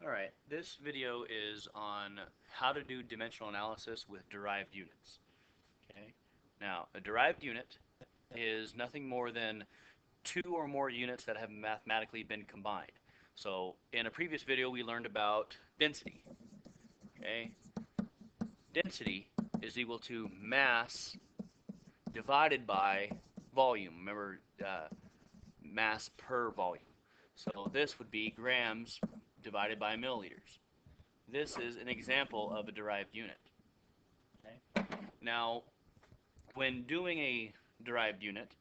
Alright, this video is on how to do dimensional analysis with derived units. Okay. Now, a derived unit is nothing more than two or more units that have mathematically been combined. So, in a previous video we learned about density. Okay. Density is equal to mass divided by volume. Remember, mass per volume. So this would be grams divided by milliliters. This is an example of a derived unit. Okay? Now, when doing a derived unit,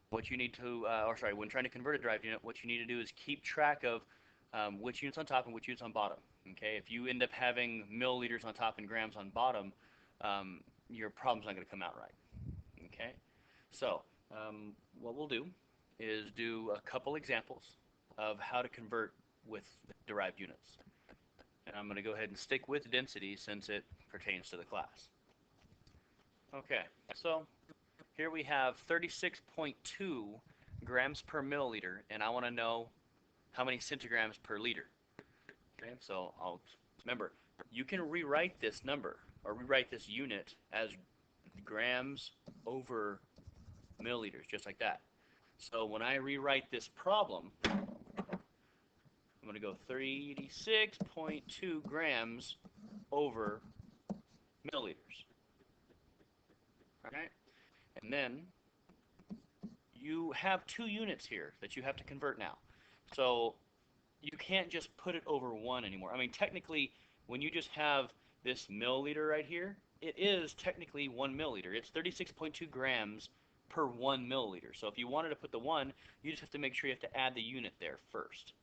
what you need to, when trying to convert a derived unit, what you need to do is keep track of which units on top and which units on bottom. Okay, if you end up having milliliters on top and grams on bottom, your problem's not going to come out right. Okay, so what we'll do is do a couple examples of how to convert with derived units. And I'm going to go ahead and stick with density since it pertains to the class. Okay, so here we have 36.2 grams per milliliter, and I want to know how many centigrams per liter. Okay, so remember, you can rewrite this number, or rewrite this unit as grams over milliliters, just like that. So when I rewrite this problem, I'm going to go 36.2 grams over milliliters. Alright? And then you have two units here that you have to convert now. So you can't just put it over one anymore. I mean, technically, when you just have this milliliter right here, it is technically 1 milliliter. It's 36.2 grams per 1 milliliter. So if you wanted to put the 1, you just have to make sure you have to add the unit there first.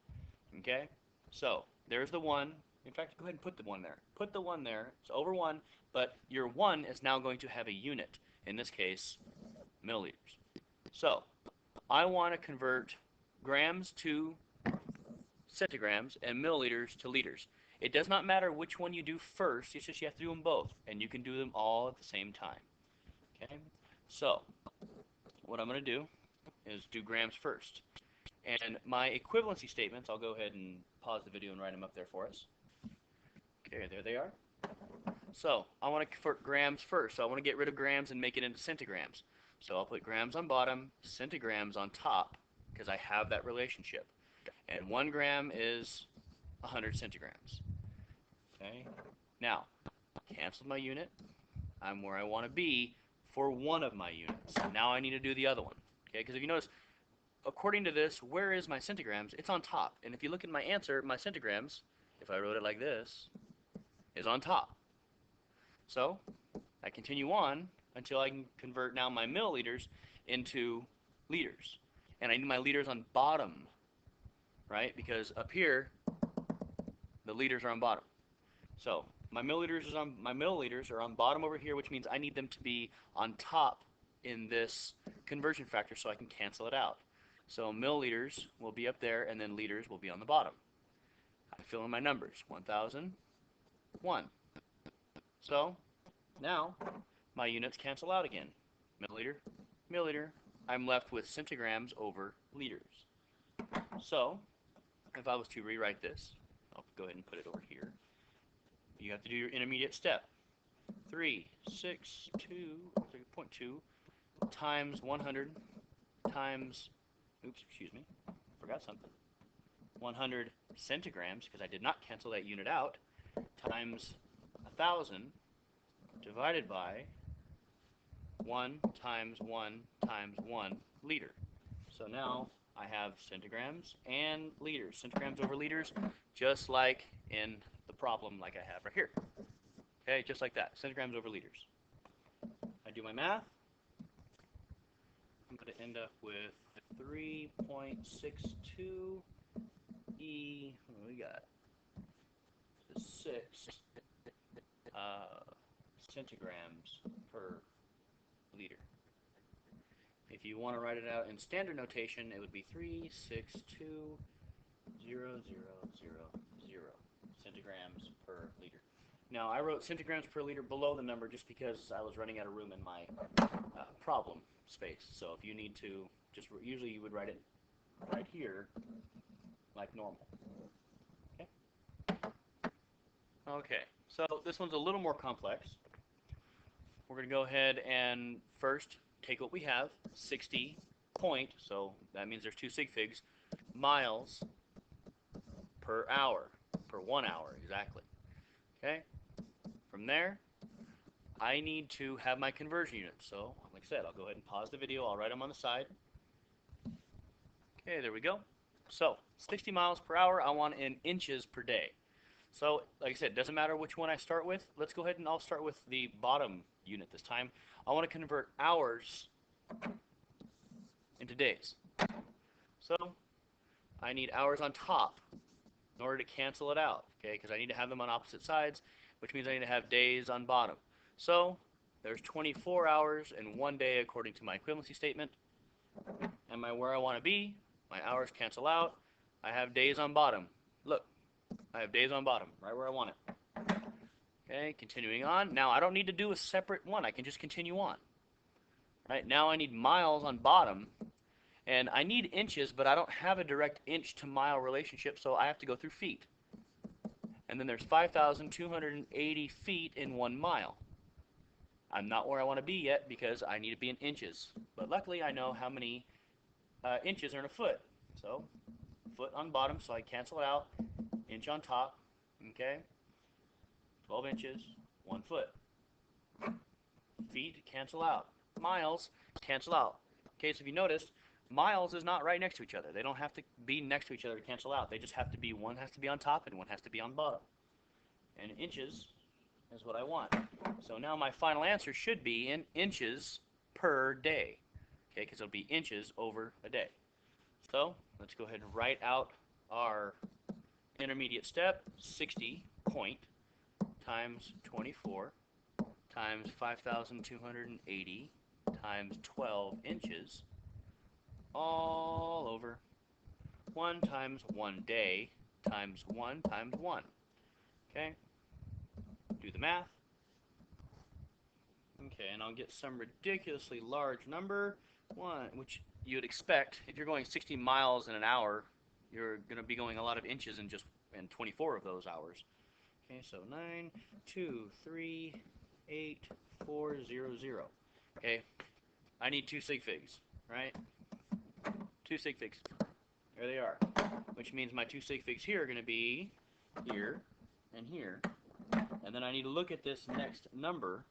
Okay? So there's the 1. In fact, go ahead and put the 1 there. Put the 1 there. It's over 1, but your 1 is now going to have a unit. In this case, milliliters. So I want to convert grams to centigrams and milliliters to liters. It does not matter which one you do first, it's just you have to do them both, and you can do them all at the same time. Okay? So what I'm going to do is do grams first. And my equivalency statements, I'll go ahead and pause the video and write them up there for us. Okay, there they are. So I want to convert grams first. So I want to get rid of grams and make it into centigrams. So I'll put grams on bottom, centigrams on top, because I have that relationship. And 1 gram is 100 centigrams. Okay. Now, cancel my unit. I'm where I want to be for one of my units. Now I need to do the other one. Okay, because if you notice, according to this, where is my centigrams? It's on top. And if you look at my answer, my centigrams, if I wrote it like this, is on top. So I continue on until I can convert now my milliliters into liters. And I need my liters on bottom, right? Because up here, the liters are on bottom. So my milliliters are on bottom over here, which means I need them to be on top in this conversion factor so I can cancel it out. So milliliters will be up there, and then liters will be on the bottom. I fill in my numbers, 1,001. So now my units cancel out again. Milliliter, milliliter. I'm left with centigrams over liters. So if I was to rewrite this, I'll go ahead and put it over here. You have to do your intermediate step. 3.2 times 100 times, forgot something. 100 centigrams, because I did not cancel that unit out, times 1,000 divided by 1 times 1 times 1 liter. So now I have centigrams and liters. Centigrams over liters, just like in the problem like I have right here. Okay, just like that. Centigrams over liters. I do my math. I'm going to end up with 3.62 E, what do we got? 6 centigrams per liter. If you want to write it out in standard notation, it would be 362,000 centigrams per liter. Now, I wrote centigrams per liter below the number just because I was running out of room in my problem space. So if you need to, usually you would write it right here like normal. Okay? Okay, so this one's a little more complex. We're going to go ahead and first take what we have, 60 point, so that means there's 2 sig figs, miles per hour, per 1 hour exactly. Okay, from there, I need to have my conversion units. So, like I said, I'll go ahead and pause the video. I'll write them on the side. Okay, there we go. So, 60 miles per hour, I want in inches per day. So, like I said, it doesn't matter which one I start with. Let's go ahead and I'll start with the bottom unit this time. I want to convert hours into days. So, I need hours on top in order to cancel it out, okay? Because I need to have them on opposite sides, which means I need to have days on bottom. So, there's 24 hours in 1 day according to my equivalency statement. And where I want to be, my hours cancel out. I have days on bottom. Look, I have days on bottom, right where I want it. Okay, continuing on. Now, I don't need to do a separate one. I can just continue on. Right, now I need miles on bottom. And I need inches, but I don't have a direct inch to mile relationship, so I have to go through feet. And then there's 5,280 feet in 1 mile. I'm not where I want to be yet because I need to be in inches. But luckily, I know how many inches are in a foot. So, foot on bottom, so I cancel it out. Inch on top, okay? 12 inches, 1 foot. Feet cancel out. Miles cancel out. Okay, so if you noticed, miles is not right next to each other. They don't have to be next to each other to cancel out. They just have to be, one has to be on top and one has to be on bottom. And inches is what I want. So now my final answer should be in inches per day. Okay, because it'll be inches over a day. So let's go ahead and write out our intermediate step, 60 point times 24 times 5,280 times 12 inches all over 1 times 1 day times 1 times 1. Okay, do the math. Okay, and I'll get some ridiculously large number, which you'd expect. If you're going 60 miles in an hour, you're going to be going a lot of inches in 24 of those hours. Okay, so 9238400. Okay, I need 2 sig figs, right? 2 sig figs. There they are. Which means my 2 sig figs here are going to be here and here. And then I need to look at this next number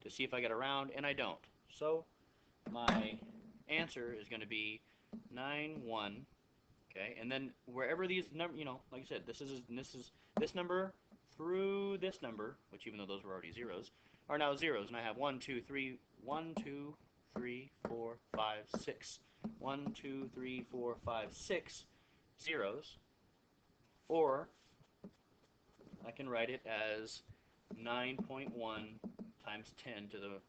to see if I get a round, and I don't. So my answer is going to be 91. Okay, and then wherever these number, like I said, this is this number through this number, which even though those were already zeros, are now zeros, and I have 1, 2, 3, 1, 2, 3, 4, 5, 6. 1, 2, 3, 4, 5, 6 zeros, or I can write it as 9.1 times 10 to the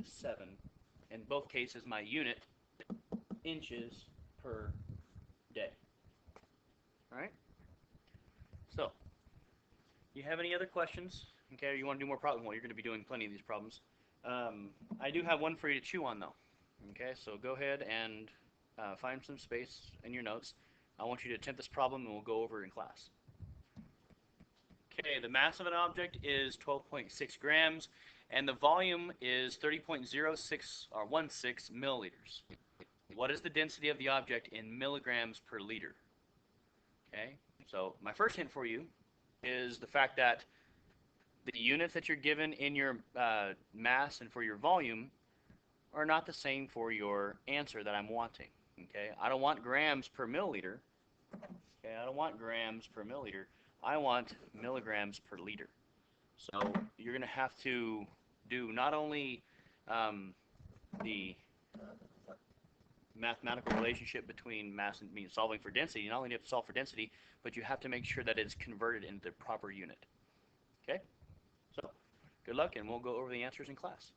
7. In both cases, my unit, inches per day. All right? So, you have any other questions? Okay, or you want to do more problems? Well, you're going to be doing plenty of these problems. I do have one for you to chew on, though. Okay, so go ahead and find some space in your notes. I want you to attempt this problem, and we'll go over it in class. Okay, the mass of an object is 12.6 grams, and the volume is 30.06 or 16 milliliters. What is the density of the object in milligrams per liter? Okay, so my first hint for you is the fact that the units that you're given in your mass and for your volume are not the same for your answer that I'm wanting. Okay, I don't want grams per milliliter. Okay, I don't want grams per milliliter. I want milligrams per liter. So you're going to have to do not only the mathematical relationship between mass and solving for density. You not only have to solve for density, but you have to make sure that it's converted into the proper unit. Okay? So good luck, and we'll go over the answers in class.